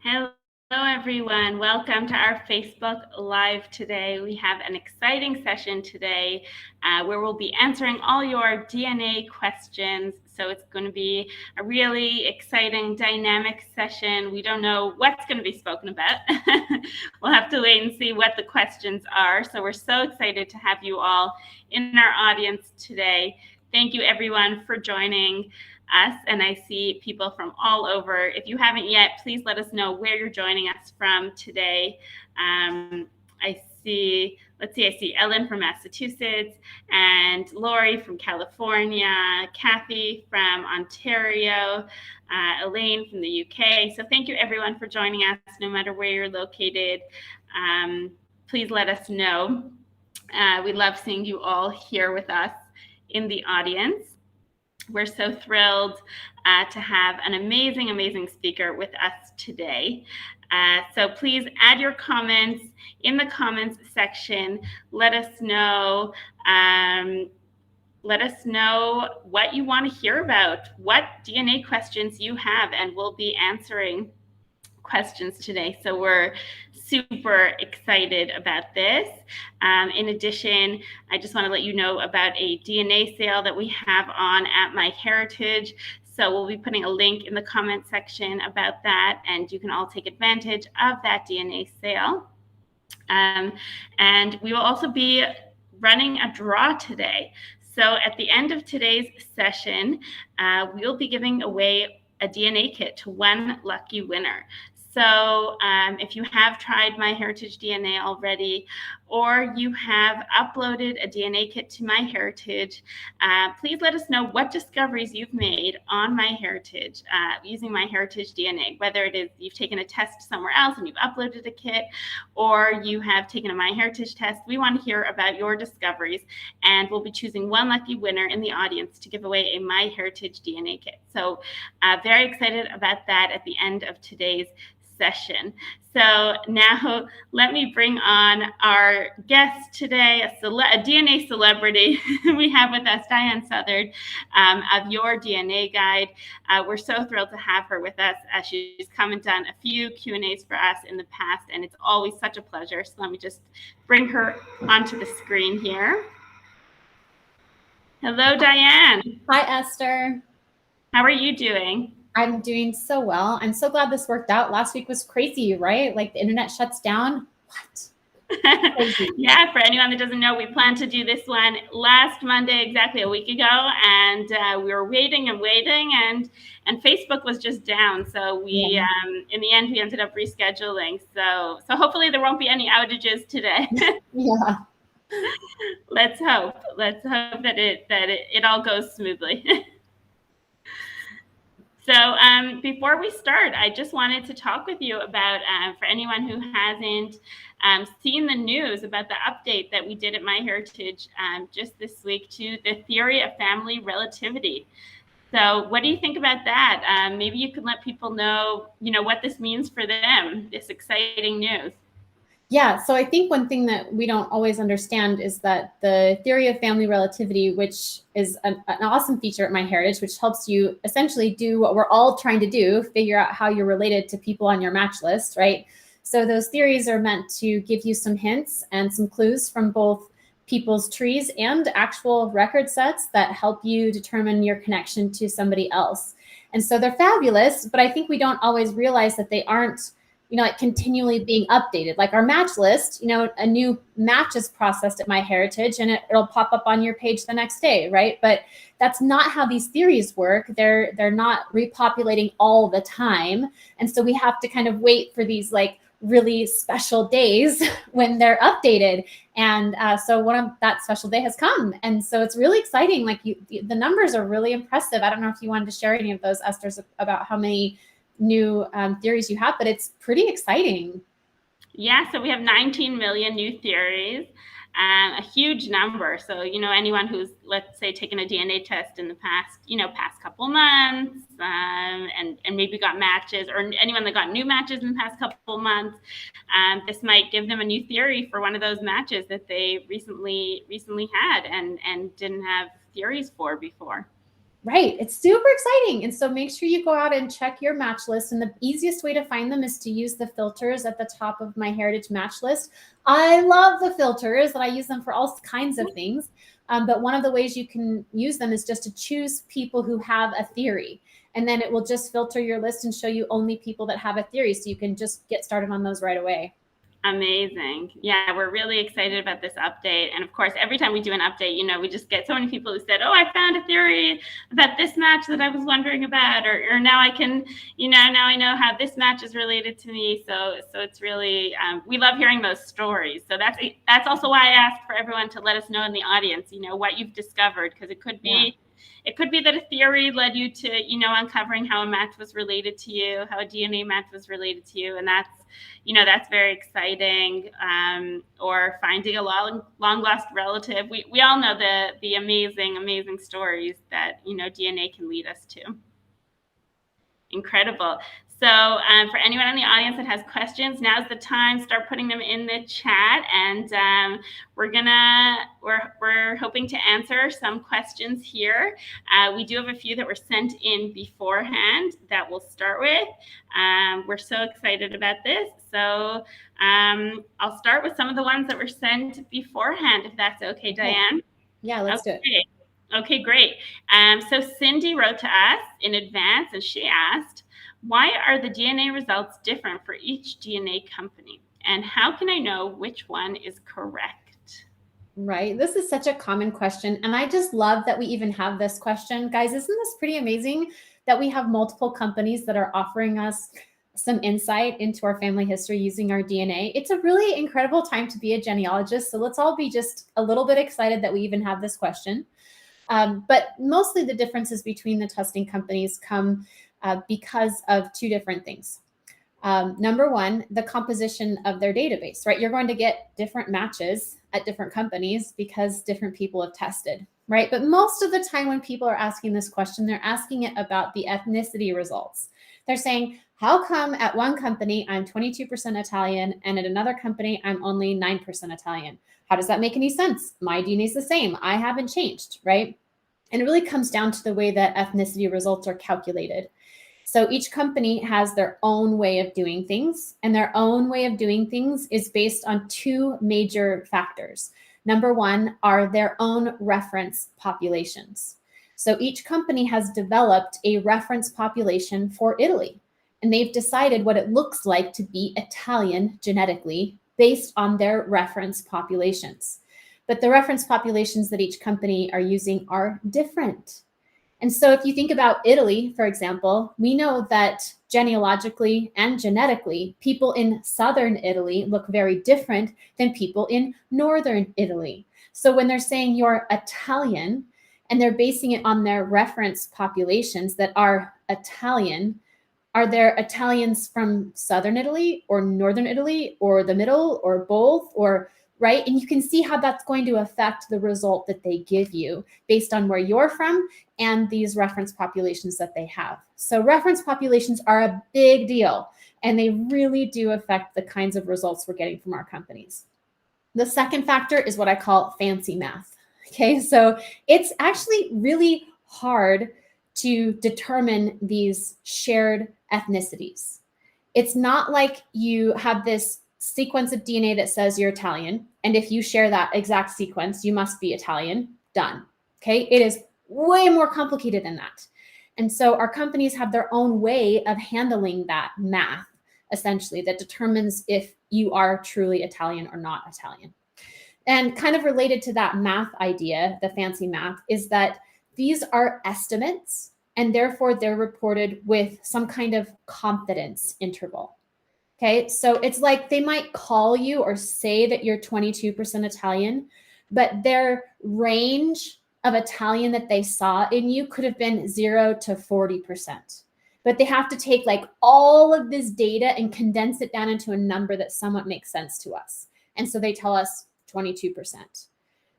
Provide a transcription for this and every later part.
Hello, everyone. Welcome to our Facebook Live today. We have an exciting session today where we'll be answering all your DNA questions. So it's going to be a really exciting, dynamic session. We don't know what's going to be spoken about. We'll have to wait and see what the questions are. So we're so excited to have you all in our audience today. Thank you, everyone, for joining us, and I see people from all over. If you haven't yet, please let us know where you're joining us from today. I see Ellen from Massachusetts, and Lori from California, Kathy from Ontario, Elaine from the UK. So thank you, everyone, for joining us, no matter where you're located. Please let us know. We love seeing you all here with us in the audience. We're so thrilled to have an amazing speaker with us today. So please add your comments in the comments section. Let us know what you want to hear about, what DNA questions you have, and we'll be answering questions today. So we're super excited about this. In addition, I just want to let you know about a DNA sale that we have on at MyHeritage. So we'll be putting a link in the comment section about that, and you can all take advantage of that DNA sale. And we will also be running a draw today. So at the end of today's session, we'll be giving away a DNA kit to one lucky winner. So if you have tried MyHeritage DNA already, or you have uploaded a DNA kit to MyHeritage, please let us know what discoveries you've made on MyHeritage using MyHeritage DNA, whether it is you've taken a test somewhere else and you've uploaded a kit, or you have taken a MyHeritage test. We want to hear about your discoveries, and we'll be choosing one lucky winner in the audience to give away a MyHeritage DNA kit. So very excited about that at the end of today's session. So now let me bring on our guest today, a DNA celebrity. We have with us Diahan Southard of Your DNA Guide. We're so thrilled to have her with us. She's come and done a few Q&As for us in the past, and it's always such a pleasure. So let me just bring her onto the screen here. Hello, Diahan. Hi, Esther. How are you doing? I'm doing so well. I'm so glad this worked out. Last week was crazy, right? Like the internet shuts down. What? Yeah, for anyone that doesn't know, we planned to do this one last Monday, exactly a week ago, and we were waiting, and Facebook was just down. So we, in the end, we ended up rescheduling. So hopefully there won't be any outages today. Yeah. Let's hope that it all goes smoothly. So before we start, I just wanted to talk with you about, for anyone who hasn't seen the news, about the update that we did at MyHeritage just this week to the theory of family relativity. So what do you think about that? Maybe you could let people know, what this means for them, this exciting news. Yeah, so I think one thing that we don't always understand is that the theory of family relativity, which is an awesome feature at MyHeritage, which helps you essentially do what we're all trying to do, figure out how you're related to people on your match list, right? So those theories are meant to give you some hints and some clues from both people's trees and actual record sets that help you determine your connection to somebody else. And so they're fabulous, but I think we don't always realize that they aren't like continually being updated. Like our match list, a new match is processed at MyHeritage and it'll pop up on your page the next day, right? But that's not how these theories work. They're not repopulating all the time. And so we have to kind of wait for these like really special days when they're updated. And so one of that special day has come. And so it's really exciting. Like the numbers are really impressive. I don't know if you wanted to share any of those, Esther, about how many new theories you have, but it's pretty exciting. Yeah, so we have 19 million new theories, a huge number. So, anyone who's, let's say, taken a DNA test in the past couple months, and maybe got matches, or anyone that got new matches in the past couple months, this might give them a new theory for one of those matches that they recently had and didn't have theories for before. Right. It's super exciting. And so make sure you go out and check your match list. And the easiest way to find them is to use the filters at the top of MyHeritage match list. I love the filters and I use them for all kinds of things. But one of the ways you can use them is just to choose people who have a theory. And then it will just filter your list and show you only people that have a theory. So you can just get started on those right away. Amazing. Yeah, we're really excited about this update. And of course, every time we do an update, we just get so many people who said, oh, I found a theory about this match that I was wondering about, or now I can, now I know how this match is related to me. So it's really, we love hearing those stories. So that's also why I asked for everyone to let us know in the audience, what you've discovered, because it could be, It could be that a theory led you to, uncovering how a match was related to you, how a DNA match was related to you. And that's very exciting. Or finding a long lost relative. We all know the amazing stories that, DNA can lead us to. Incredible. So for anyone in the audience that has questions, now's the time. Start putting them in the chat, and we're hoping to answer some questions here. We do have a few that were sent in beforehand that we'll start with. We're so excited about this. So I'll start with some of the ones that were sent beforehand, if that's okay, Diane. Yeah, let's do it. Okay, great. So Cindy wrote to us in advance, and she asked, why are the DNA results different for each DNA company? And how can I know which one is correct? Right. This is such a common question. And I just love that we even have this question. Guys, isn't this pretty amazing that we have multiple companies that are offering us some insight into our family history using our DNA? It's a really incredible time to be a genealogist. So let's all be just a little bit excited that we even have this question. But mostly the differences between the testing companies come because of two different things. Number one, the composition of their database, right? You're going to get different matches at different companies because different people have tested, right? But most of the time when people are asking this question, they're asking it about the ethnicity results. They're saying, how come at one company I'm 22% Italian and at another company I'm only 9% Italian? How does that make any sense? My DNA is the same. I haven't changed, right? And it really comes down to the way that ethnicity results are calculated. So each company has their own way of doing things, and their own way of doing things is based on two major factors. Number one are their own reference populations. So each company has developed a reference population for Italy, and they've decided what it looks like to be Italian genetically based on their reference populations. But the reference populations that each company are using are different. And so if you think about Italy, for example, we know that genealogically and genetically, people in southern Italy look very different than people in northern Italy. So when they're saying you're Italian and they're basing it on their reference populations that are Italian, are there Italians from southern Italy or northern Italy or the middle or both, or right? And you can see how that's going to affect the result that they give you based on where you're from and these reference populations that they have. So reference populations are a big deal, and they really do affect the kinds of results we're getting from our companies. The second factor is what I call fancy math. Okay, so it's actually really hard to determine these shared ethnicities. It's not like you have this sequence of DNA that says you're Italian, and if you share that exact sequence, you must be Italian. Done. Okay, it is way more complicated than that. And so our companies have their own way of handling that math, essentially, that determines if you are truly Italian or not Italian. And kind of related to that math idea, the fancy math, is that these are estimates, and therefore they're reported with some kind of confidence interval. Okay, so it's like they might call you or say that you're 22% Italian, but their range of Italian that they saw in you could have been 0 to 40%. But they have to take like all of this data and condense it down into a number that somewhat makes sense to us. And so they tell us 22%.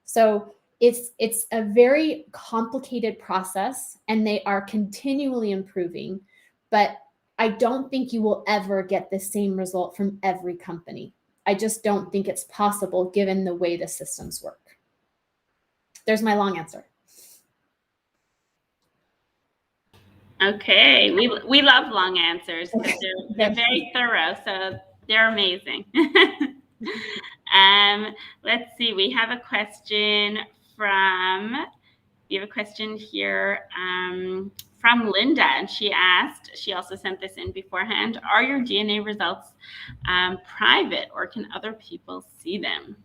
So it's a very complicated process, and they are continually improving, but I don't think you will ever get the same result from every company. I just don't think it's possible given the way the systems work. There's my long answer. Okay, we love long answers because they're very thorough, so they're amazing. Let's see. We have a question from here from Linda, and she asked. She also sent this in beforehand. Are your DNA results private, or can other people see them?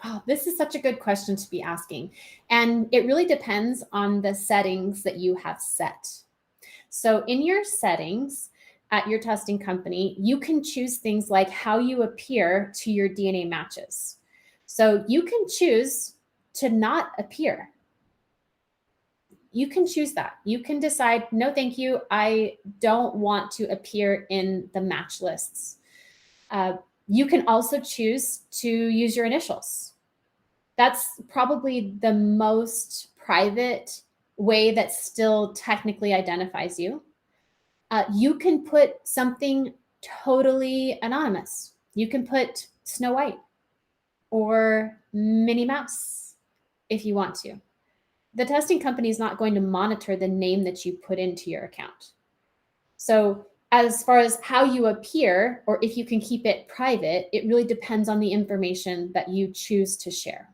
Oh, this is such a good question to be asking. And it really depends on the settings that you have set. So in your settings at your testing company, you can choose things like how you appear to your DNA matches. So you can choose to not appear. You can choose that. You can decide, no, thank you. I don't want to appear in the match lists. You can also choose to use your initials. That's probably the most private way that still technically identifies you. You can put something totally anonymous. You can put Snow White or Minnie Mouse if you want to. The testing company is not going to monitor the name that you put into your account. So as far as how you appear, or if you can keep it private, it really depends on the information that you choose to share.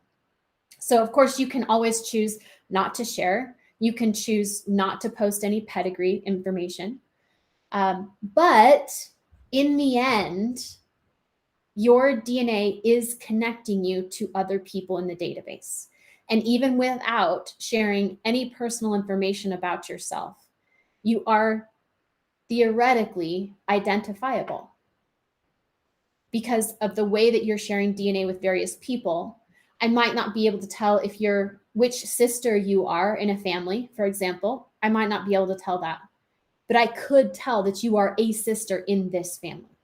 So of course, you can always choose not to share. You can choose not to post any pedigree information. But in the end, your DNA is connecting you to other people in the database. And even without sharing any personal information about yourself, you are theoretically identifiable because of the way that you're sharing DNA with various people. I might not be able to tell if you're which sister you are in a family, for example. I might not be able to tell that, but I could tell that you are a sister in this family.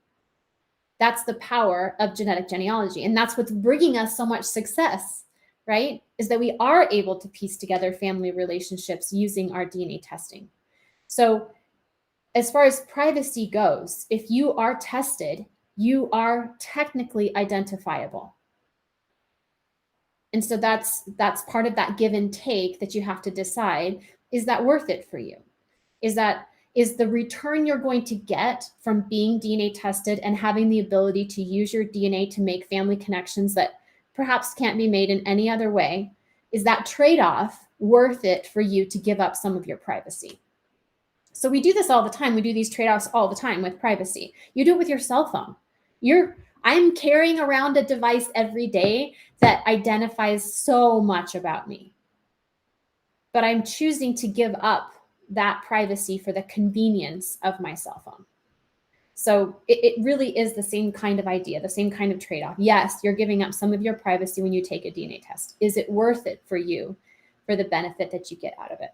That's the power of genetic genealogy. And that's what's bringing us so much success, right? Is that we are able to piece together family relationships using our DNA testing. So as far as privacy goes, if you are tested, you are technically identifiable. And so that's part of that give and take that you have to decide, is that worth it for you? Is the return you're going to get from being DNA tested and having the ability to use your DNA to make family connections that perhaps can't be made in any other way, is that trade-off worth it for you to give up some of your privacy? So we do this all the time. We do these trade-offs all the time with privacy. You do it with your cell phone. I'm carrying around a device every day that identifies so much about me. But I'm choosing to give up that privacy for the convenience of my cell phone. So it really is the same kind of idea, the same kind of trade-off. Yes, you're giving up some of your privacy when you take a DNA test. Is it worth it for you for the benefit that you get out of it?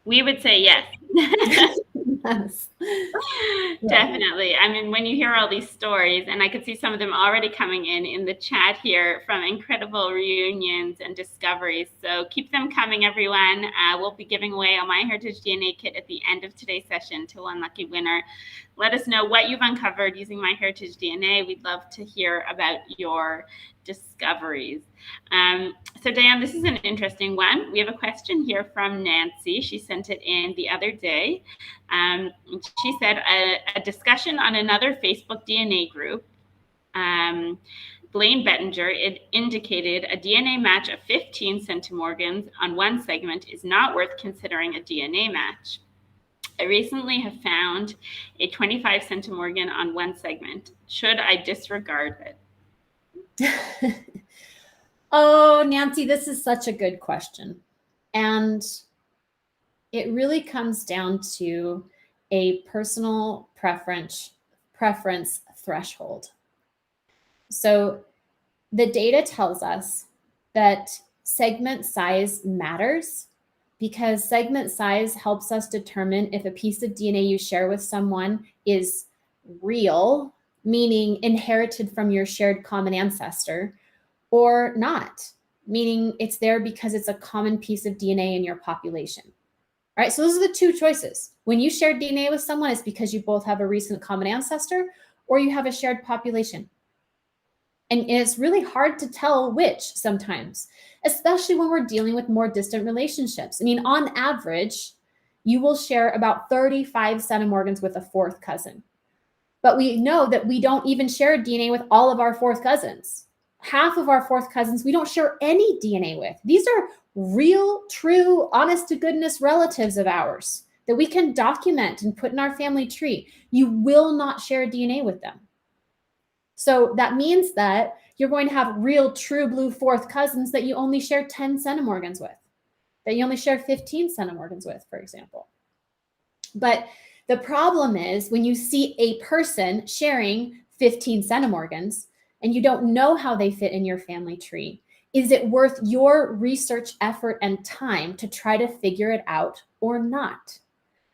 We would say yes. Yes. Definitely. I mean, when you hear all these stories, and I could see some of them already coming in the chat here from incredible reunions and discoveries. So keep them coming, everyone. We'll be giving away a MyHeritage DNA kit at the end of today's session to one lucky winner. Let us know what you've uncovered using MyHeritage DNA. We'd love to hear about your discoveries. So Diane, this is an interesting one. We have a question here from Nancy. She sent it in the other day. She said a discussion on another Facebook DNA group, Blaine Bettinger, it indicated a DNA match of 15 centimorgans on one segment is not worth considering a DNA match. I recently have found a 25 centimorgan on one segment. Should I disregard it? Oh, Nancy, this is such a good question. And it really comes down to a personal preference threshold. So the data tells us that segment size matters because segment size helps us determine if a piece of DNA you share with someone is real, meaning inherited from your shared common ancestor, or not, meaning it's there because it's a common piece of DNA in your population. All right, so those are the two choices. When you share DNA with someone, it's because you both have a recent common ancestor or you have a shared population. And it's really hard to tell which sometimes, especially when we're dealing with more distant relationships. I mean, on average, you will share about 35 centimorgans with a fourth cousin. But we know that we don't even share DNA with all of our fourth cousins. Half of our fourth cousins we don't share any DNA with. These are real, true, honest to goodness relatives of ours that we can document and put in our family tree. You will not share DNA with them. So that means that you're going to have real, true blue fourth cousins that you only share 10 centimorgans with, that you only share 15 centimorgans with, for example. But the problem is when you see a person sharing 15 centimorgans and you don't know how they fit in your family tree, is it worth your research effort and time to try to figure it out or not?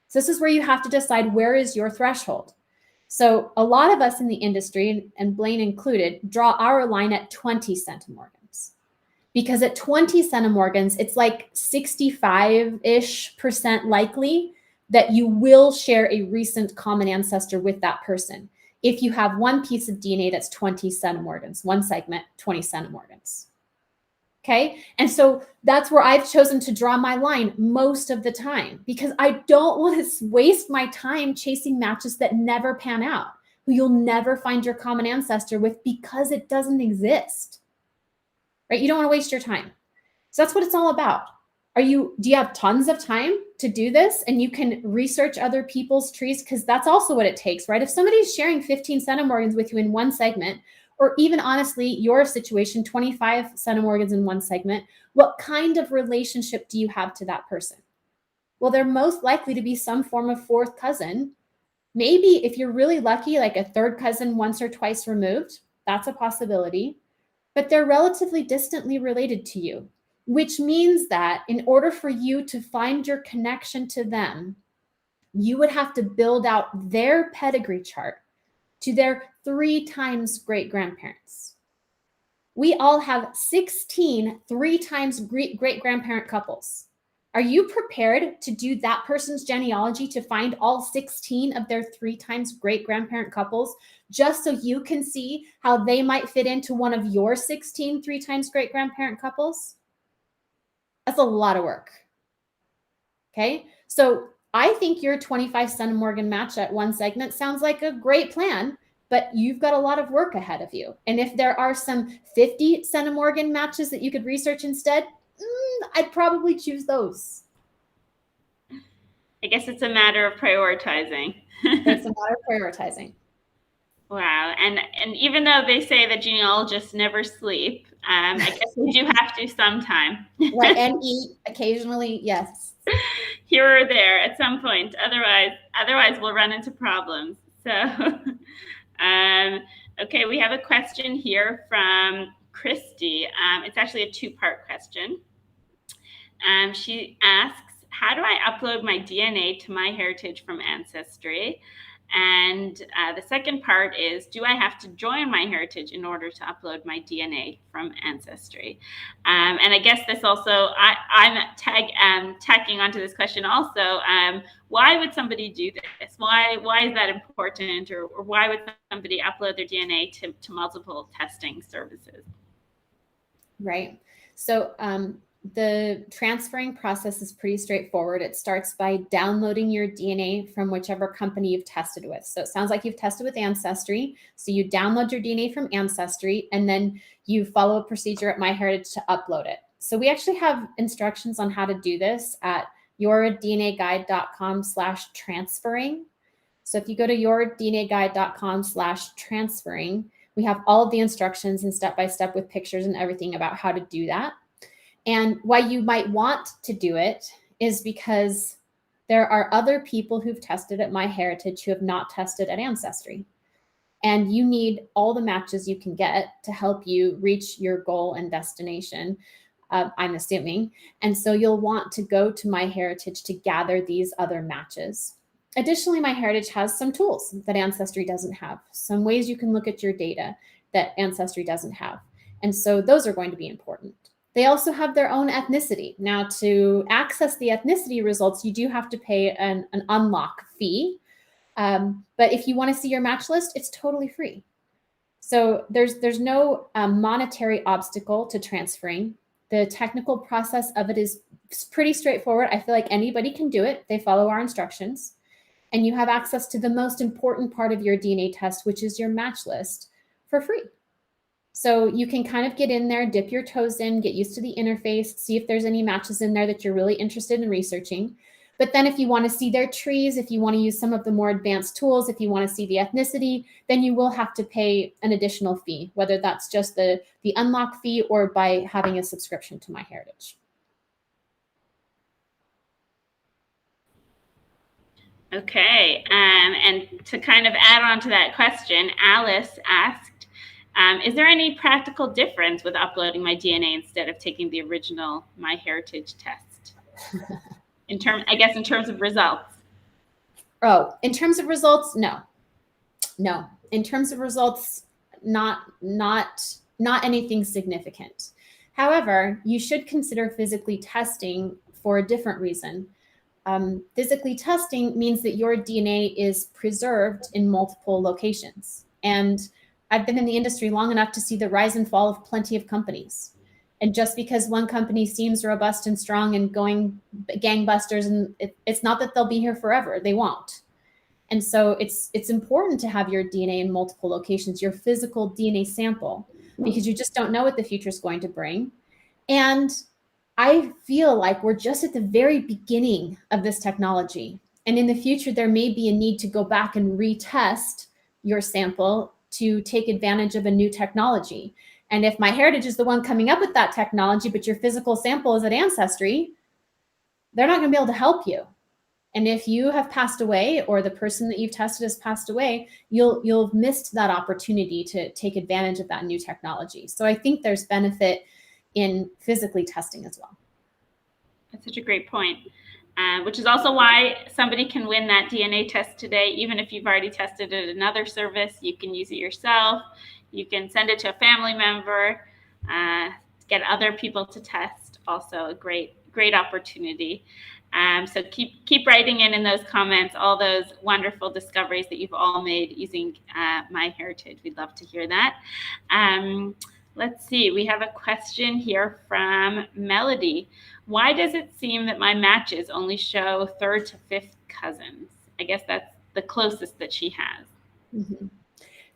So this is where you have to decide, where is your threshold? So a lot of us in the industry, and Blaine included, draw our line at 20 centimorgans. Because at 20 centimorgans, it's like 65-ish% likely that you will share a recent common ancestor with that person. If you have one piece of DNA that's 20 centimorgans, one segment, 20 centimorgans. Okay. And so that's where I've chosen to draw my line most of the time, because I don't want to waste my time chasing matches that never pan out, who you'll never find your common ancestor with because it doesn't exist. Right? You don't want to waste your time. So that's what it's all about. Do you have tons of time to do this and you can research other people's trees? Because that's also what it takes, right? If somebody's sharing 15 centimorgans with you in one segment, or even honestly, your situation, 25 centimorgans in one segment, what kind of relationship do you have to that person? Well, they're most likely to be some form of fourth cousin. Maybe if you're really lucky, like a third cousin once or twice removed, that's a possibility. But they're relatively distantly related to you, which means that in order for you to find your connection to them, you would have to build out their pedigree chart to their 3 times great-grandparents. We all have 16 3 times great-grandparent couples. Are you prepared to do that person's genealogy to find all 16 of their 3 times great-grandparent couples just so you can see how they might fit into one of your 16 3 times great-grandparent couples? That's a lot of work. Okay, so I think your 25 centimorgan match at one segment sounds like a great plan, but you've got a lot of work ahead of you. And if there are some 50 centimorgan matches that you could research instead, I'd probably choose those. I guess it's a matter of prioritizing. It's a matter of prioritizing. Wow. And even though they say that genealogists never sleep, I guess we do have to sometime. Right, and eat occasionally, yes. Here or there at some point. Otherwise we'll run into problems. So, okay, we have a question here from Christy. It's actually a 2-part question. She asks, how do I upload my DNA to MyHeritage from Ancestry? And the second part is, do I have to join MyHeritage in order to upload my DNA from Ancestry? And I guess this also, I'm tacking onto this question also. Why would somebody do this? Why is that important? Or why would somebody upload their DNA to multiple testing services? Right. So the transferring process is pretty straightforward. It starts by downloading your DNA from whichever company you've tested with. So it sounds like you've tested with Ancestry. So you download your DNA from Ancestry, and then you follow a procedure at MyHeritage to upload it. So we actually have instructions on how to do this at yourdnaguide.com/transferring. So if you go to yourdnaguide.com/transferring, we have all of the instructions and step-by-step with pictures and everything about how to do that. And why you might want to do it is because there are other people who've tested at MyHeritage who have not tested at Ancestry. And you need all the matches you can get to help you reach your goal and destination, I'm assuming. And so you'll want to go to MyHeritage to gather these other matches. Additionally, MyHeritage has some tools that Ancestry doesn't have, some ways you can look at your data that Ancestry doesn't have. And so those are going to be important. They also have their own ethnicity. Now, to access the ethnicity results, you do have to pay an unlock fee. But if you want to see your match list, it's totally free. So there's no monetary obstacle to transferring. The technical process of it is pretty straightforward. I feel like anybody can do it. They follow our instructions. And you have access to the most important part of your DNA test, which is your match list, for free. So you can kind of get in there, dip your toes in, get used to the interface, see if there's any matches in there that you're really interested in researching. But then if you want to see their trees, if you want to use some of the more advanced tools, if you want to see the ethnicity, then you will have to pay an additional fee, whether that's just the unlock fee or by having a subscription to MyHeritage. Okay, and to kind of add on to that question, Alice asked, is there any practical difference with uploading my DNA instead of taking the original MyHeritage test? In terms of results. Oh, in terms of results, no. In terms of results, not anything significant. However, you should consider physically testing for a different reason. Physically testing means that your DNA is preserved in multiple locations. And I've been in the industry long enough to see the rise and fall of plenty of companies. And just because one company seems robust and strong and going gangbusters, and it's not that they'll be here forever, they won't. And so it's important to have your DNA in multiple locations, your physical DNA sample, because you just don't know what the future is going to bring. And I feel like we're just at the very beginning of this technology. And in the future, there may be a need to go back and retest your sample to take advantage of a new technology. And if MyHeritage is the one coming up with that technology, but your physical sample is at Ancestry, they're not going to be able to help you. And if you have passed away or the person that you've tested has passed away, you'll have missed that opportunity to take advantage of that new technology. So I think there's benefit in physically testing as well. That's such a great point, which is also why somebody can win that DNA test today. Even if you've already tested it at another service, you can use it yourself. You can send it to a family member, get other people to test. Also a great opportunity. So keep writing in those comments all those wonderful discoveries that you've all made using MyHeritage. We'd love to hear that. Let's see, we have a question here from Melody. Why does it seem that my matches only show third to fifth cousins? I guess that's the closest that she has. Mm-hmm.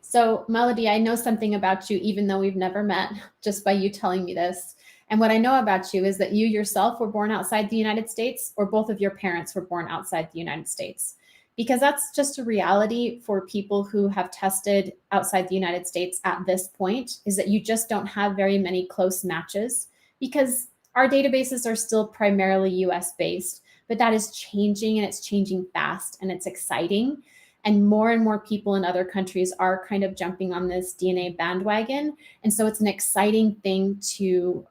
So Melody, I know something about you, even though we've never met, just by you telling me this. And what I know about you is that you yourself were born outside the United States, or both of your parents were born outside the United States. Because that's just a reality for people who have tested outside the United States at this point, is that you just don't have very many close matches, because our databases are still primarily US based, but that is changing, and it's changing fast, and it's exciting. And more people in other countries are kind of jumping on this DNA bandwagon. And so it's an exciting thing to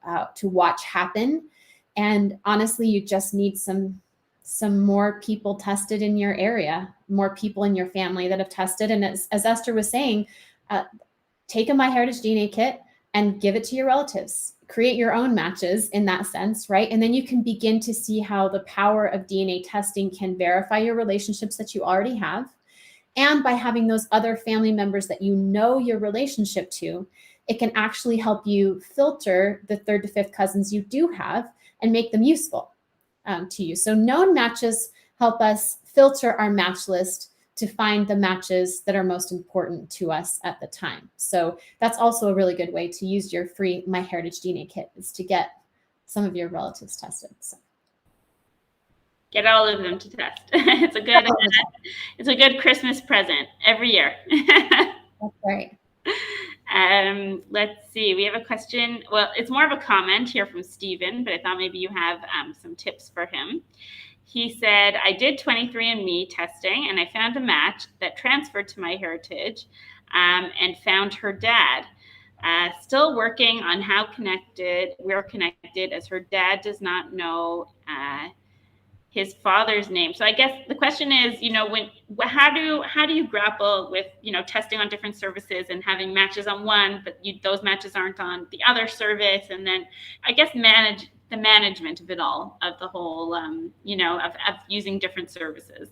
watch happen. And honestly, you just need some more people tested in your area, more people in your family that have tested. And as Esther was saying, take a MyHeritage DNA kit and give it to your relatives. Create your own matches in that sense, right? And then you can begin to see how the power of DNA testing can verify your relationships that you already have. And by having those other family members that you know your relationship to, it can actually help you filter the third to fifth cousins you do have and make them useful to you. So known matches help us filter our match list to find the matches that are most important to us at the time. So that's also a really good way to use your free MyHeritage DNA kit, is to get some of your relatives tested. So. Get all of them to test. It's a good Christmas present every year. That's right. Let's see. We have a question. Well, it's more of a comment here from Stephen, but I thought maybe you have some tips for him. He said, I did 23andMe testing, and I found a match that transferred to MyHeritage and found her dad. Still working on how we're connected, as her dad does not know his father's name. So I guess the question is, how do you grapple with, testing on different services and having matches on one, but those matches aren't on the other service, and then I guess manage the management of it all, of the whole, of using different services.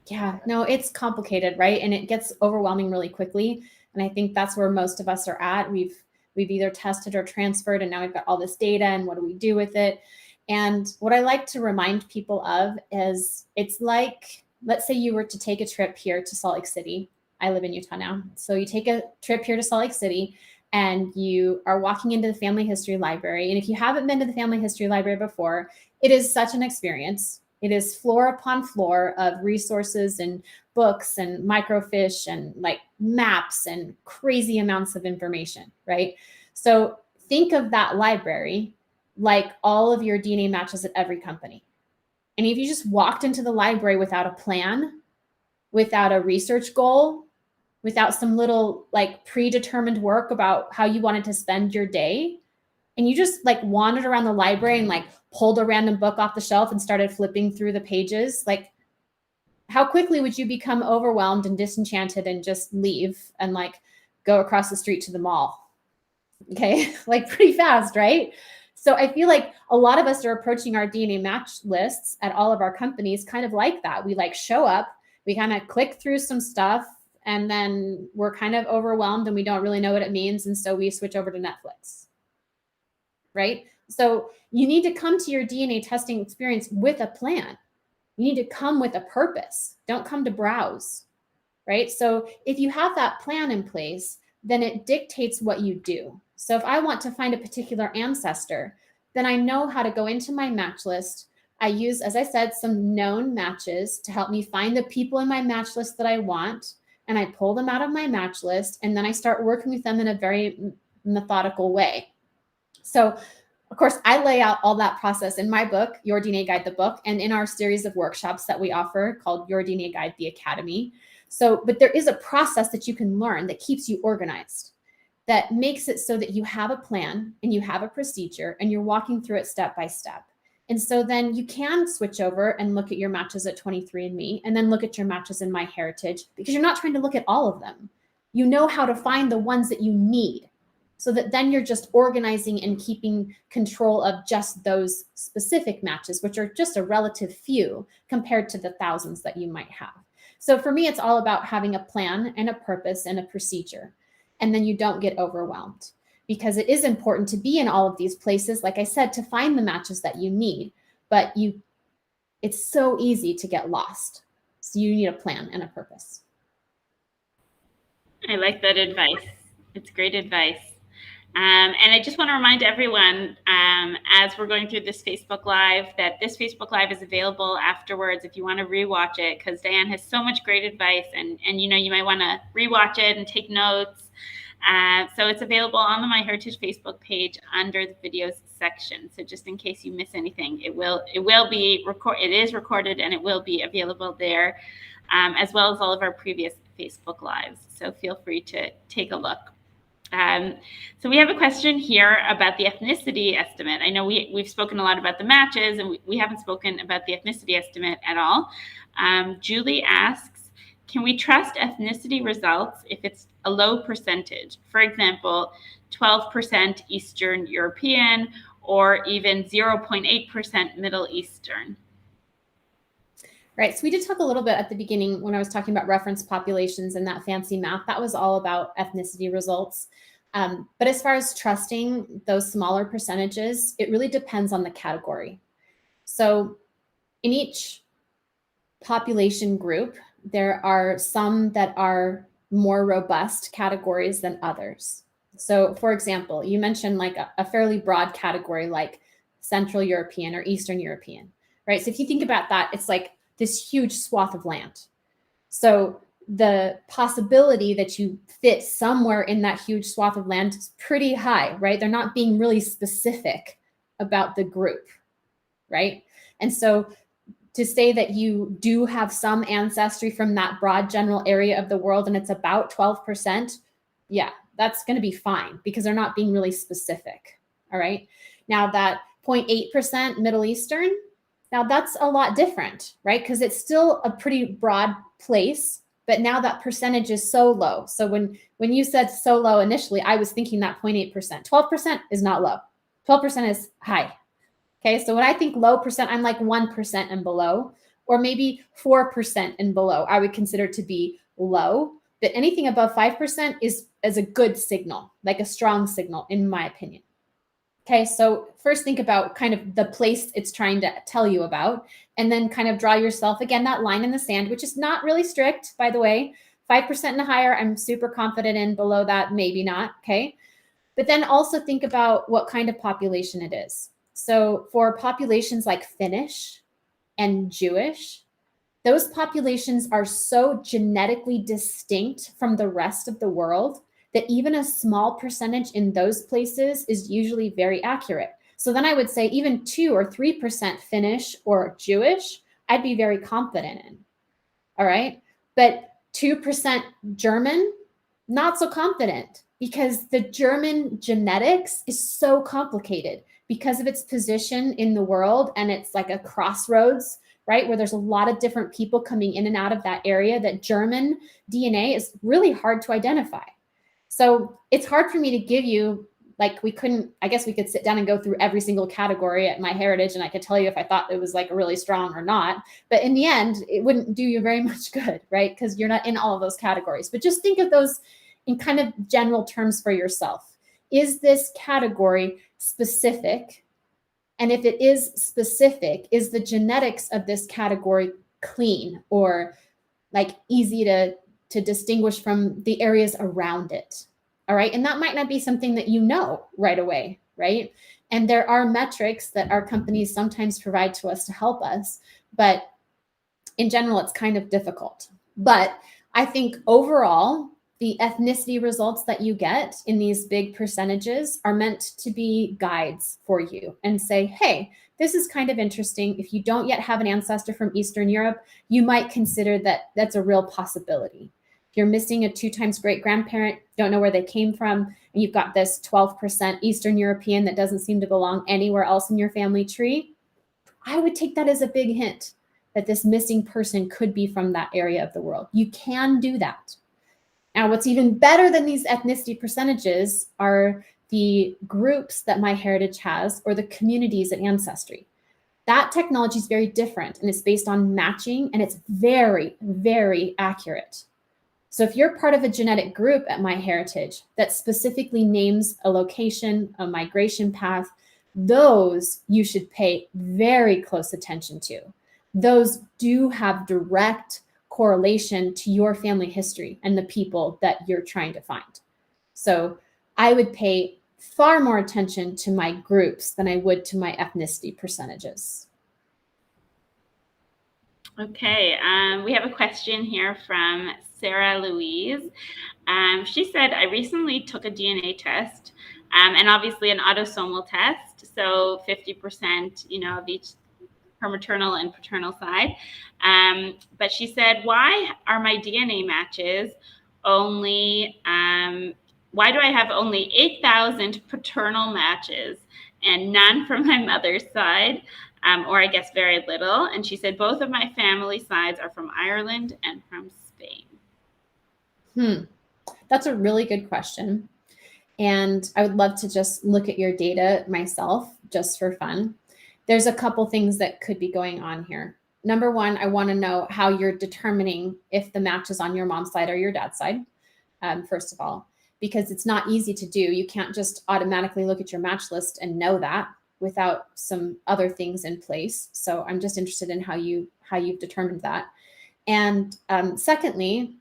Yeah, no, it's complicated, right? And it gets overwhelming really quickly. And I think that's where most of us are at. We've either tested or transferred, and now we've got all this data, and what do we do with it? And what I like to remind people of is it's like, let's say you were to take a trip here to Salt Lake City. I live in Utah now. So you take a trip here to Salt Lake City and you are walking into the Family History Library. And if you haven't been to the Family History Library before, it is such an experience. It is floor upon floor of resources and books and microfiche and like maps and crazy amounts of information, right? So think of that library like all of your DNA matches at every company. And if you just walked into the library without a plan, without a research goal, without some little like predetermined work about how you wanted to spend your day, and you just like wandered around the library and like pulled a random book off the shelf and started flipping through the pages, like how quickly would you become overwhelmed and disenchanted and just leave and like go across the street to the mall? Okay, like pretty fast, right? So I feel like a lot of us are approaching our DNA match lists at all of our companies kind of like that. We like show up, we kind of click through some stuff, and then we're kind of overwhelmed and we don't really know what it means. And so we switch over to Netflix, right? So you need to come to your DNA testing experience with a plan. You need to come with a purpose. Don't come to browse, right? So if you have that plan in place, then it dictates what you do. So if I want to find a particular ancestor, then I know how to go into my match list. I use, as I said, some known matches to help me find the people in my match list that I want. And I pull them out of my match list, and then I start working with them in a very methodical way. So of course, I lay out all that process in my book, Your DNA Guide, the book, and in our series of workshops that we offer called Your DNA Guide, the Academy. So, but there is a process that you can learn that keeps you organized, that makes it so that you have a plan and you have a procedure and you're walking through it step by step. And so then you can switch over and look at your matches at 23andMe and then look at your matches in MyHeritage, because you're not trying to look at all of them. You know how to find the ones that you need, so that then you're just organizing and keeping control of just those specific matches, which are just a relative few compared to the thousands that you might have. So for me, it's all about having a plan and a purpose and a procedure. And then you don't get overwhelmed, because it is important to be in all of these places, like I said, to find the matches that you need. But it's so easy to get lost. So you need a plan and a purpose. I like that advice. It's great advice. And I just want to remind everyone, as we're going through this Facebook Live, that this Facebook Live is available afterwards if you want to rewatch it, because Diane has so much great advice, and you know, you might want to rewatch it and take notes. So it's available on the MyHeritage Facebook page under the videos section. So just in case you miss anything, it is recorded and it will be available there, as well as all of our previous Facebook Lives. So feel free to take a look. So we have a question here about the ethnicity estimate. I know we've spoken a lot about the matches, and we haven't spoken about the ethnicity estimate at all. Julie asks, can we trust ethnicity results if it's a low percentage? For example, 12% Eastern European or even 0.8% Middle Eastern. Right. So we did talk a little bit at the beginning when I was talking about reference populations and that fancy math. That was all about ethnicity results. But as far as trusting those smaller percentages, it really depends on the category. So in each population group, there are some that are more robust categories than others. So for example, you mentioned like a fairly broad category like Central European or Eastern European, right? So if you think about that, it's like this huge swath of land. So the possibility that you fit somewhere in that huge swath of land is pretty high, right? They're not being really specific about the group, right? And so to say that you do have some ancestry from that broad general area of the world and it's about 12%, yeah, that's going to be fine, because they're not being really specific, all right? Now that 0.8% Middle Eastern, now that's a lot different, right? Because it's still a pretty broad place, but now that percentage is so low. So when you said so low initially, I was thinking that 0.8%. 12% is not low. 12% is high. Okay, so when I think low percent, I'm like 1% and below. or maybe 4% and below, I would consider to be low. But anything above 5% is a good signal, like a strong signal, in my opinion. Okay, so first think about kind of the place it's trying to tell you about, and then kind of draw yourself, again, that line in the sand, which is not really strict, by the way. 5% and higher, I'm super confident in. Below that, maybe not, okay? But then also think about what kind of population it is. So for populations like Finnish and Jewish, those populations are so genetically distinct from the rest of the world that even a small percentage in those places is usually very accurate. So then I would say even 2 or 3% Finnish or Jewish, I'd be very confident in. All right. But 2% German, not so confident, because the German genetics is so complicated because of its position in the world, and it's like a crossroads, right, where there's a lot of different people coming in and out of that area, that German DNA is really hard to identify. So it's hard for me to give you, like, I guess we could sit down and go through every single category at MyHeritage, and I could tell you if I thought it was like really strong or not. But in the end, it wouldn't do you very much good, right? Because you're not in all of those categories. But just think of those in kind of general terms for yourself. Is this category specific? And if it is specific, is the genetics of this category clean or like easy to distinguish from the areas around it? All right. And that might not be something that you know right away, right? And there are metrics that our companies sometimes provide to us to help us, but in general, it's kind of difficult. But I think overall, the ethnicity results that you get in these big percentages are meant to be guides for you and say, hey, this is kind of interesting. If you don't yet have an ancestor from Eastern Europe, you might consider that that's a real possibility. If you're missing a 2 times great grandparent, don't know where they came from, and you've got this 12% Eastern European that doesn't seem to belong anywhere else in your family tree, I would take that as a big hint that this missing person could be from that area of the world. You can do that. Now, what's even better than these ethnicity percentages are the groups that MyHeritage has, or the communities at Ancestry. That technology is very different, and it's based on matching, and it's very, very accurate. So if you're part of a genetic group at MyHeritage that specifically names a location, a migration path, those you should pay very close attention to. Those do have direct correlation to your family history and the people that you're trying to find. So I would pay far more attention to my groups than I would to my ethnicity percentages. Okay, we have a question here from Sarah Louise. She said, I recently took a DNA test, and obviously an autosomal test, so 50%, of each, her maternal and paternal side. But she said, why are my DNA matches only, why do I have only 8,000 paternal matches and none from my mother's side? Or I guess very little. And she said, both of my family sides are from Ireland and from Spain. That's a really good question. And I would love to just look at your data myself, just for fun. There's a couple things that could be going on here. Number one, I want to know how you're determining if the match is on your mom's side or your dad's side, first of all, because it's not easy to do. You can't just automatically look at your match list and know that without some other things in place. So I'm just interested in how you've determined that. And secondly,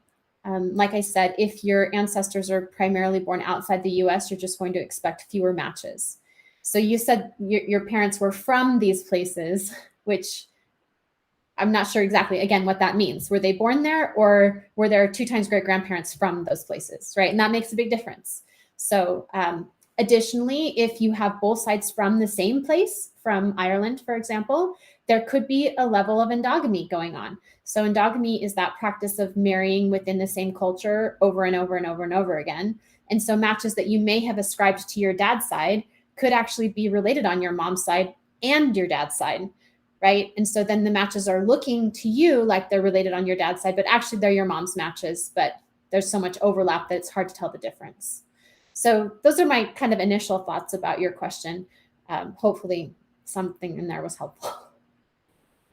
like I said, if your ancestors are primarily born outside the US, you're just going to expect fewer matches. So you said your parents were from these places, which I'm not sure exactly, again, what that means. Were they born there, or were there 2 times great grandparents from those places, right? And that makes a big difference. So additionally, if you have both sides from the same place, from Ireland, for example, there could be a level of endogamy going on. So endogamy is that practice of marrying within the same culture over and over and over and over again. And so matches that you may have ascribed to your dad's side could actually be related on your mom's side and your dad's side, right? And so then the matches are looking to you like they're related on your dad's side, but actually they're your mom's matches, but there's so much overlap that it's hard to tell the difference. So those are my kind of initial thoughts about your question. Hopefully something in there was helpful.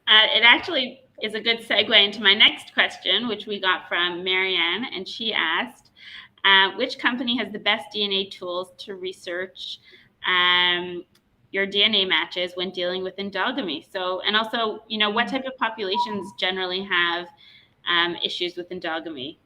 It actually is a good segue into my next question, which we got from Marianne, and she asked, which company has the best DNA tools to research your DNA matches when dealing with endogamy? So, and also, what type of populations generally have issues with endogamy?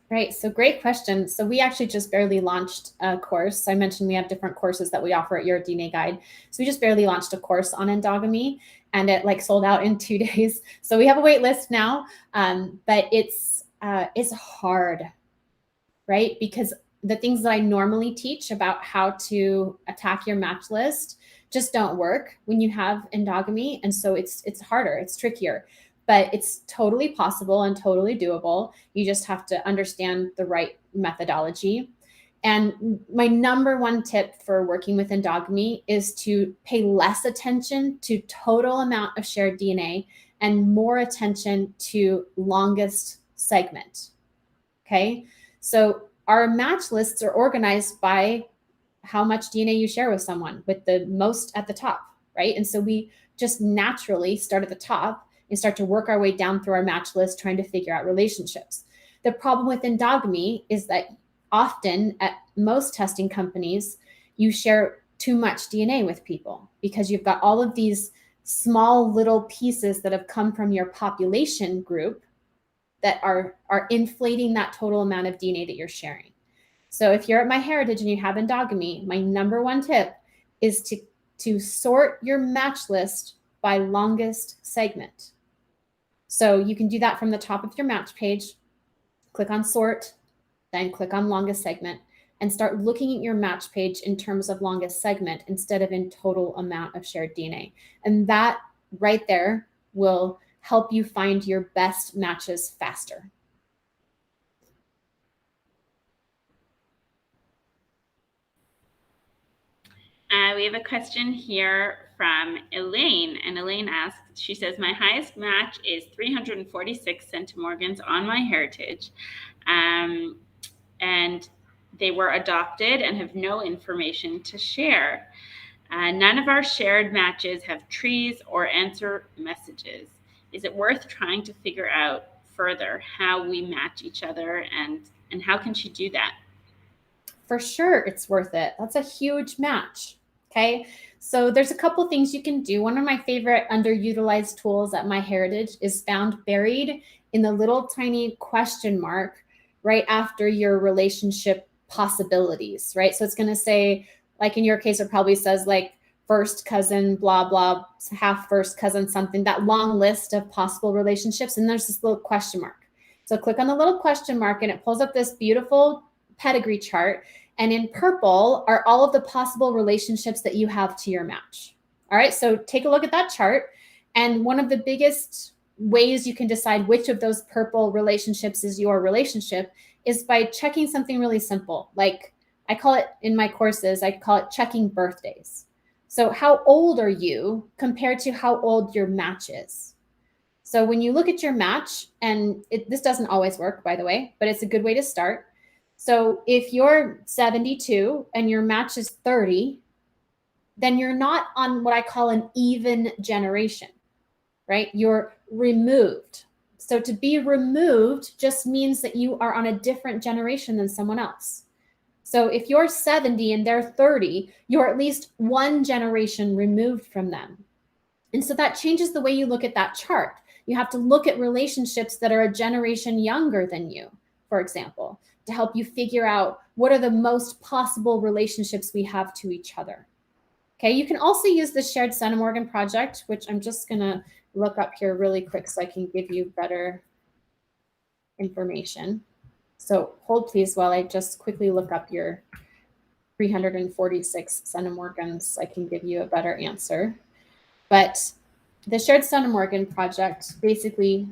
Right. So great question. So we actually just barely launched a course. I mentioned we have different courses that we offer at Your DNA Guide. So we just barely launched a course on endogamy, and it sold out in 2 days. So we have a wait list now, but it's hard, right? Because the things that I normally teach about how to attack your match list just don't work when you have endogamy, and so it's harder, it's trickier. But it's totally possible and totally doable. You just have to understand the right methodology. And my number one tip for working with endogamy is to pay less attention to total amount of shared DNA and more attention to longest segment. Okay. So our match lists are organized by how much DNA you share with someone, with the most at the top, right? And so we just naturally start at the top and start to work our way down through our match list, trying to figure out relationships. The problem with endogamy is that often at most testing companies, you share too much DNA with people because you've got all of these small little pieces that have come from your population group that are inflating that total amount of DNA that you're sharing. So if you're at MyHeritage and you have endogamy, my number one tip is to sort your match list by longest segment. So you can do that from the top of your match page, click on sort, then click on longest segment, and start looking at your match page in terms of longest segment instead of in total amount of shared DNA. And that right there will help you find your best matches faster. We have a question here from Elaine, and Elaine asks, she says, my highest match is 346 centimorgans on MyHeritage, and they were adopted and have no information to share. None of our shared matches have trees or answer messages. Is it worth trying to figure out further how we match each other, and how can she do that? For sure, it's worth it. That's a huge match. Okay. So there's a couple things you can do. One of my favorite underutilized tools at MyHeritage is found buried in the little tiny question mark right after your relationship possibilities, right? So it's going to say, like in your case, it probably says like first cousin, blah, blah, half first cousin, something, that long list of possible relationships. And there's this little question mark. So click on the little question mark and it pulls up this beautiful pedigree chart. And in purple are all of the possible relationships that you have to your match. All right, so take a look at that chart. And one of the biggest ways you can decide which of those purple relationships is your relationship is by checking something really simple. Like I call it in my courses, I call it checking birthdays. So how old are you compared to how old your match is? So when you look at your match, and this doesn't always work, by the way, but it's a good way to start. So if you're 72 and your match is 30, then you're not on what I call an even generation, right? You're removed. So to be removed just means that you are on a different generation than someone else. So if you're 70 and they're 30, you're at least one generation removed from them. And so that changes the way you look at that chart. You have to look at relationships that are a generation younger than you, for example, to help you figure out what are the most possible relationships we have to each other. Okay, you can also use the Shared Centimorgan project, which I'm just going to look up here really quick so I can give you better information. So hold please while I just quickly look up your 346 centimorgans so I can give you a better answer. But the Shared Centimorgan project basically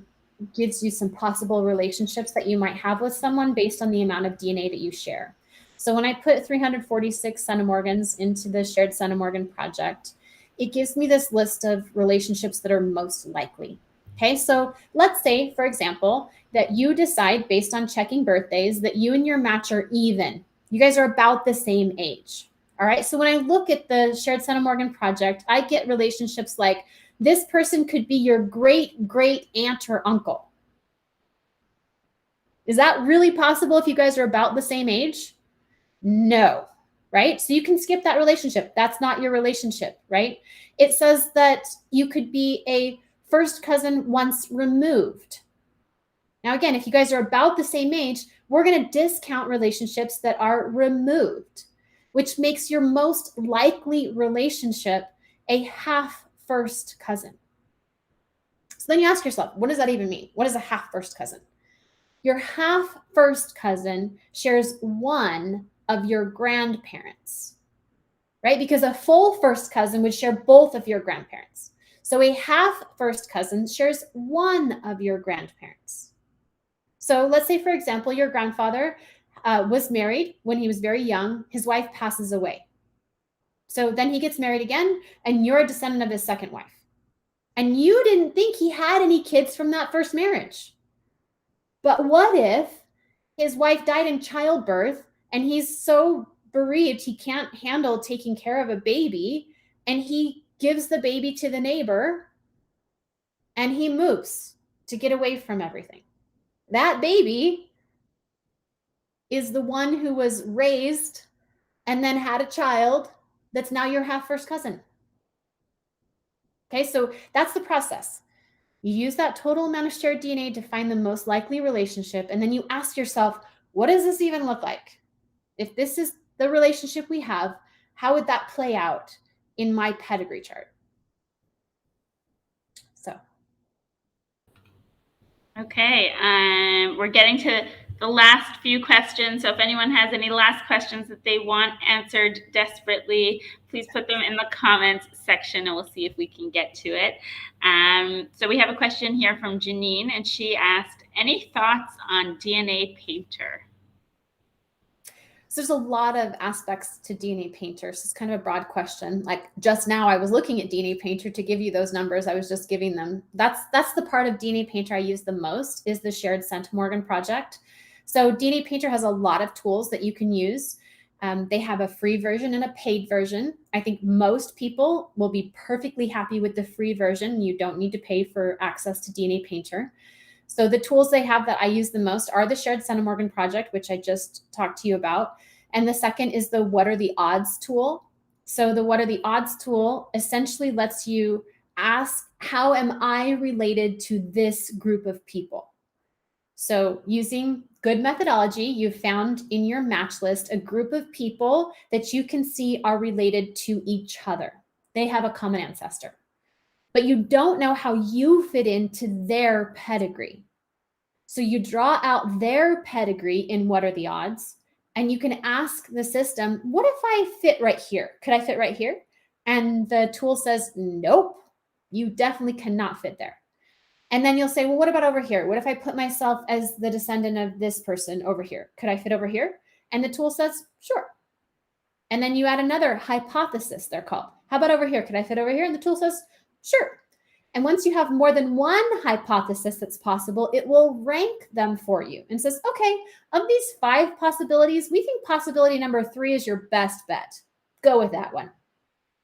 gives you some possible relationships that you might have with someone based on the amount of DNA that you share. So when I put 346 centimorgans into the Shared Centimorgan project, it gives me this list of relationships that are most likely. Okay, so let's say, for example, that you decide based on checking birthdays that you and your match are even. You guys are about the same age. All right, so when I look at the Shared Centimorgan project, I get relationships like This person could be your great great aunt or uncle. Is that really possible if you guys are about the same age? No, right? So you can skip that relationship. That's not your relationship, right? It says that you could be a first cousin once removed. Now, again, if you guys are about the same age, we're going to discount relationships that are removed, which makes your most likely relationship a half first cousin. So then you ask yourself, what does that even mean? What is a half first cousin? Your half first cousin shares one of your grandparents, right? Because a full first cousin would share both of your grandparents. So a half first cousin shares one of your grandparents. So let's say, for example, your grandfather was married when he was very young. His wife passes away. So then he gets married again, and you're a descendant of his second wife. And you didn't think he had any kids from that first marriage. But what if his wife died in childbirth and he's so bereaved he can't handle taking care of a baby, and he gives the baby to the neighbor and he moves to get away from everything? That baby is the one who was raised and then had a child that's now your half first cousin. Okay, so that's the process. You use that total amount of shared DNA to find the most likely relationship, and then you ask yourself, what does this even look like? If this is the relationship we have, how would that play out in my pedigree chart? So. Okay, we're getting to the last few questions. So if anyone has any last questions that they want answered desperately, please put them in the comments section and we'll see if we can get to it. So we have a question here from Janine, and she asked, any thoughts on DNA Painter? So there's a lot of aspects to DNA Painter. So it's kind of a broad question. Like just now I was looking at DNA Painter to give you those numbers. I was just giving them. That's the part of DNA Painter I use the most, is the shared centimorgan project. So DNA Painter has a lot of tools that you can use. They have a free version and a paid version. I think most people will be perfectly happy with the free version. You don't need to pay for access to DNA Painter. So the tools they have that I use the most are the shared centimorgan project, which I just talked to you about. And the second is the what are the odds tool. So the what are the odds tool essentially lets you ask, how am I related to this group of people? So using good methodology, you've found in your match list a group of people that you can see are related to each other. They have a common ancestor, but you don't know how you fit into their pedigree. So you draw out their pedigree in what are the odds, and you can ask the system, what if I fit right here? Could I fit right here? And the tool says, nope, you definitely cannot fit there. And then you'll say, well, what about over here? What if I put myself as the descendant of this person over here? Could I fit over here? And the tool says, sure. And then you add another hypothesis, they're called. How about over here? Could I fit over here? And the tool says, sure. And once you have more than one hypothesis that's possible, it will rank them for you and says, okay, of these 5 possibilities, we think possibility number 3 is your best bet. Go with that one.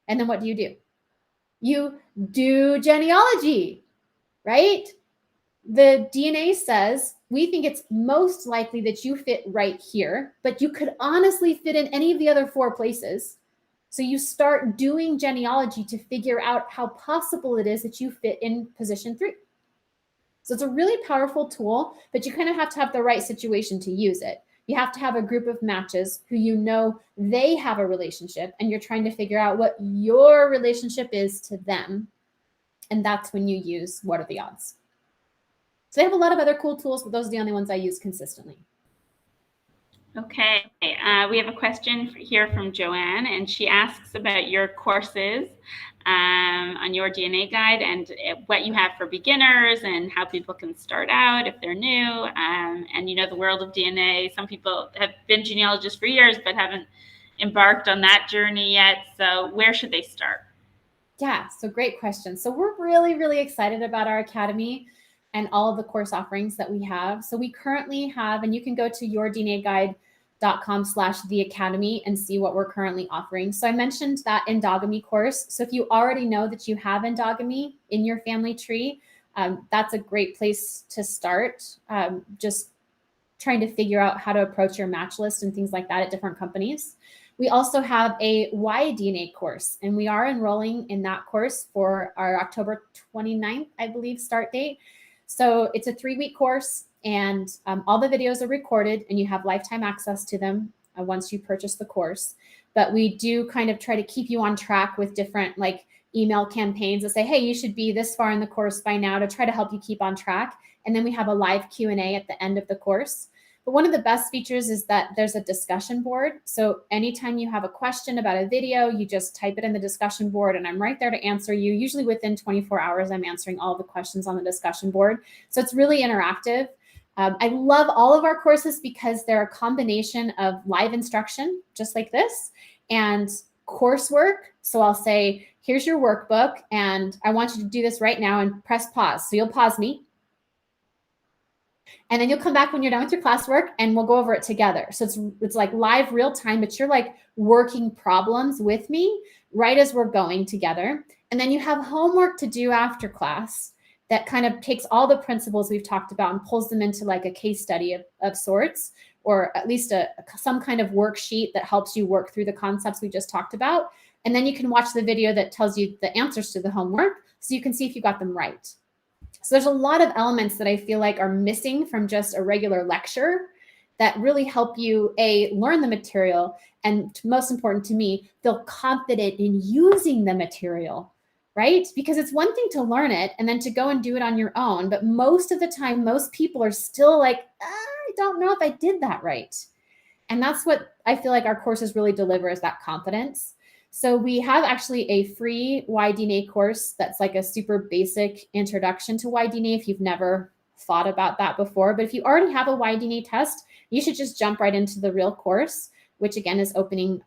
And then what do? You do genealogy, right? The DNA says, we think it's most likely that you fit right here, but you could honestly fit in any of the other 4 places. So you start doing genealogy to figure out how possible it is that you fit in position 3. So it's a really powerful tool, but you kind of have to have the right situation to use it. You have to have a group of matches who you know they have a relationship, and you're trying to figure out what your relationship is to them. And that's when you use what are the odds. So they have a lot of other cool tools, but those are the only ones I use consistently. Okay, we have a question here from Joanne, and she asks about your courses on your DNA guide and what you have for beginners and how people can start out if they're new. And you know, the world of DNA, some people have been genealogists for years but haven't embarked on that journey yet. So where should they start? Yeah, so great question. So we're really, really excited about our academy and all of the course offerings that we have. So we currently have, and you can go to yourdnaguide.com endogamy.com/theacademy and see what we're currently offering. So I mentioned that endogamy course. So if you already know that you have endogamy in your family tree, that's a great place to start. Just trying to figure out how to approach your match list and things like that at different companies. We also have a Y-DNA course, and we are enrolling in that course for our October 29th, I believe, start date. So it's a 3-week course, and all the videos are recorded, and you have lifetime access to them once you purchase the course. But we do kind of try to keep you on track with different like email campaigns that say, hey, you should be this far in the course by now, to try to help you keep on track. And then we have a live Q&A at the end of the course. But one of the best features is that there's a discussion board. So anytime you have a question about a video, you just type it in the discussion board, and I'm right there to answer you. Usually within 24 hours, I'm answering all the questions on the discussion board. So it's really interactive. I love all of our courses because they're a combination of live instruction, just like this, and coursework. So I'll say, here's your workbook, and I want you to do this right now, and press pause. So you'll pause me. And then you'll come back when you're done with your classwork, and we'll go over it together. So it's like live, real time, but you're like working problems with me right as we're going together. And then you have homework to do after class that kind of takes all the principles we've talked about and pulls them into like a case study of sorts, or at least some kind of worksheet that helps you work through the concepts we just talked about. And then you can watch the video that tells you the answers to the homework, so you can see if you got them right. So there's a lot of elements that I feel like are missing from just a regular lecture that really help you, learn the material, and most important to me, feel confident in using the material, right? Because it's one thing to learn it and then to go and do it on your own. But most of the time, most people are still like, I don't know if I did that right. And that's what I feel like our courses really deliver, is that confidence. So we have actually a free Y-DNA course that's like a super basic introduction to Y-DNA if you've never thought about that before. But if you already have a Y-DNA test, you should just jump right into the real course, which again is opening,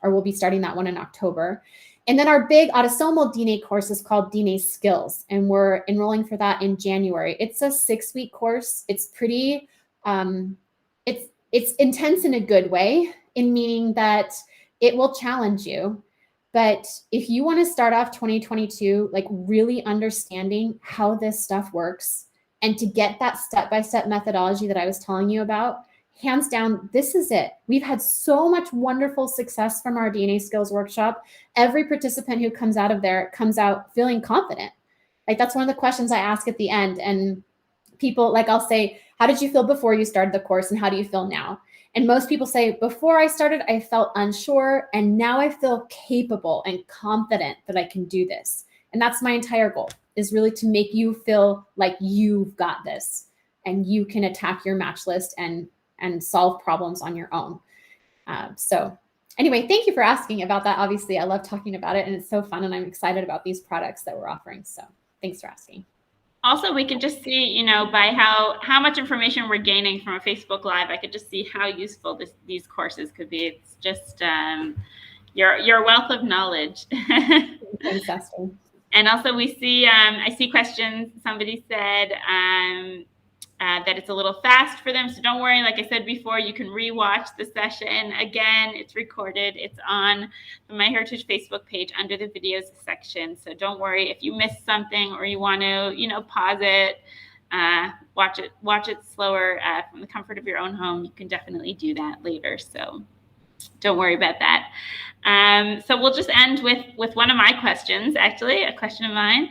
or we'll be starting that one in October. And then our big autosomal DNA course is called DNA Skills, and we're enrolling for that in January. It's a 6-week course. It's pretty, it's intense in a good way, in meaning that it will challenge you. But if you want to start off 2022, like really understanding how this stuff works, and to get that step-by-step methodology that I was telling you about, hands down, this is it. We've had so much wonderful success from our DNA Skills workshop. Every participant who comes out of there comes out feeling confident. Like, that's one of the questions I ask at the end. And people, like, I'll say, how did you feel before you started the course, and how do you feel now? And most people say, before I started, I felt unsure, and now I feel capable and confident that I can do this. And that's my entire goal, is really to make you feel like you've got this, and you can attack your match list and solve problems on your own. So anyway, thank you for asking about that. Obviously, I love talking about it, and it's so fun, and I'm excited about these products that we're offering. So thanks for asking. Also, we can just see, by how much information we're gaining from a Facebook Live, I could just see how useful these courses could be. It's just your wealth of knowledge. Thanks, Esther. And also, we see, I see questions. Somebody said that it's a little fast for them, so don't worry. Like I said before, you can rewatch the session again. It's recorded. It's on the MyHeritage Facebook page under the videos section. So don't worry if you missed something, or you want to, pause it, watch it slower from the comfort of your own home. You can definitely do that later. So don't worry about that. So we'll just end with one of my questions, actually, a question of mine.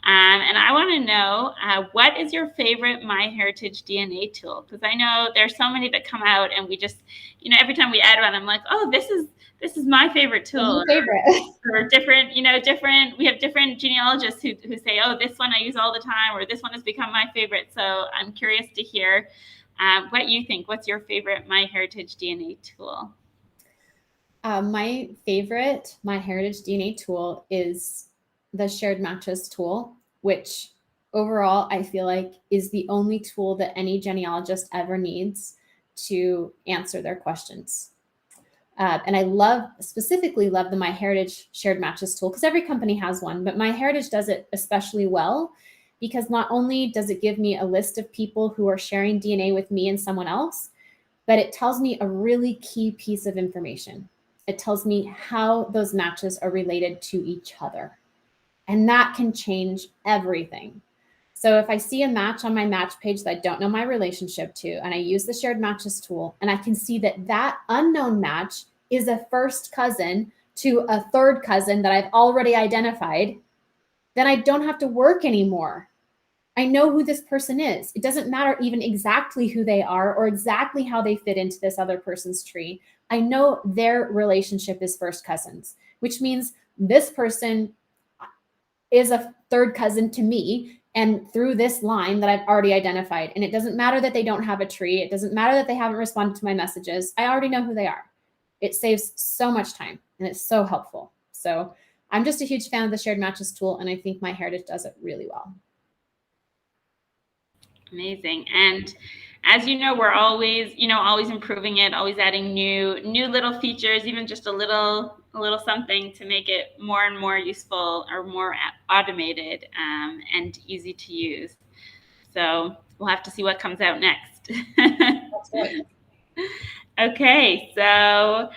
And I want to know, what is your favorite MyHeritage DNA tool? Because I know there's so many that come out, and we just, every time we add one, I'm like, oh, this is my favorite tool. Or different, we have different genealogists who say, oh, this one I use all the time, or this one has become my favorite. So I'm curious to hear what you think. What's your favorite MyHeritage DNA tool? My favorite MyHeritage DNA tool is the shared matches tool, which overall I feel like is the only tool that any genealogist ever needs to answer their questions. And I specifically love the MyHeritage shared matches tool, because every company has one, but MyHeritage does it especially well, because not only does it give me a list of people who are sharing DNA with me and someone else, but it tells me a really key piece of information. It tells me how those matches are related to each other. And that can change everything. So if I see a match on my match page that I don't know my relationship to, and I use the shared matches tool, and I can see that that unknown match is a first cousin to a third cousin that I've already identified, then I don't have to work anymore. I know who this person is. It doesn't matter even exactly who they are or exactly how they fit into this other person's tree. I know their relationship is first cousins, which means this person is a third cousin to me and through this line that I've already identified. And it doesn't matter that they don't have a tree. It doesn't matter that they haven't responded to my messages. I already know who they are. It saves so much time and it's so helpful. So I'm just a huge fan of the shared matches tool, and I think MyHeritage does it really well. Amazing. And as you know, we're always improving it, always adding new little features, even just a little something to make it more and more useful or more automated and easy to use. So we'll have to see what comes out next. That's right. Okay, so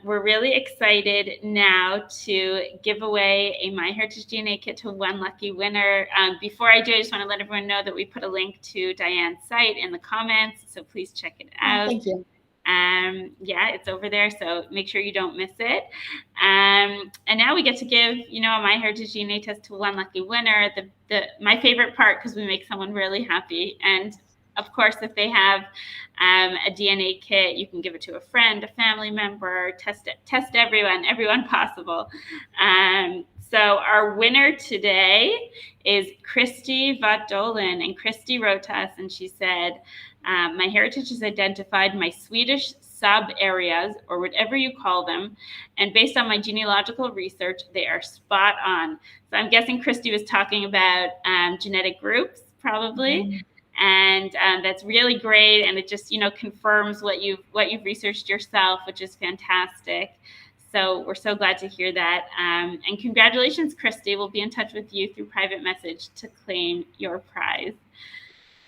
we're really excited now to give away a MyHeritage DNA kit to one lucky winner. Before I do, I just want to let everyone know that we put a link to Diane's site in the comments, so please check it out. Thank you. Yeah, it's over there, so make sure you don't miss it. And now we get to give, a MyHeritage DNA test to one lucky winner. My favorite part, because we make someone really happy. And of course, if they have a DNA kit, you can give it to a friend, a family member, test everyone possible. So our winner today is Christy Vadolan, and Christy wrote to us and she said, MyHeritage has identified my Swedish sub-areas, or whatever you call them, and based on my genealogical research, they are spot on. So I'm guessing Christy was talking about genetic groups, probably. Mm-hmm. And that's really great, and it just confirms what you've researched yourself, which is fantastic. So we're so glad to hear that, and congratulations, Christy. We'll be in touch with you through private message to claim your prize.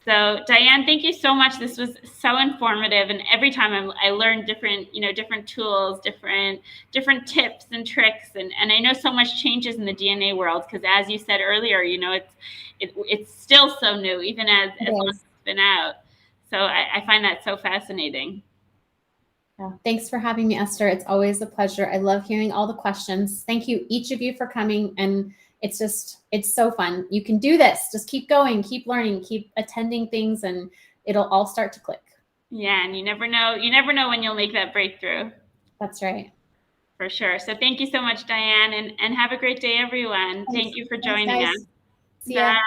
So Diane, thank you so much. This was so informative, and every time I learned different tools, different tips and tricks, and I know so much changes in the DNA world, because as you said earlier, it's still so new, even as long as it's been out. So I find that so fascinating. Yeah, thanks for having me, Esther. It's always a pleasure. I love hearing all the questions. Thank you, each of you, for coming. And it's so fun. You can do this. Just keep going, keep learning, keep attending things, and it'll all start to click. Yeah, and you never know when you'll make that breakthrough. That's right. For sure. So thank you so much, Diane, and have a great day, everyone. Thanks. Thank you for joining us. See ya. Bye.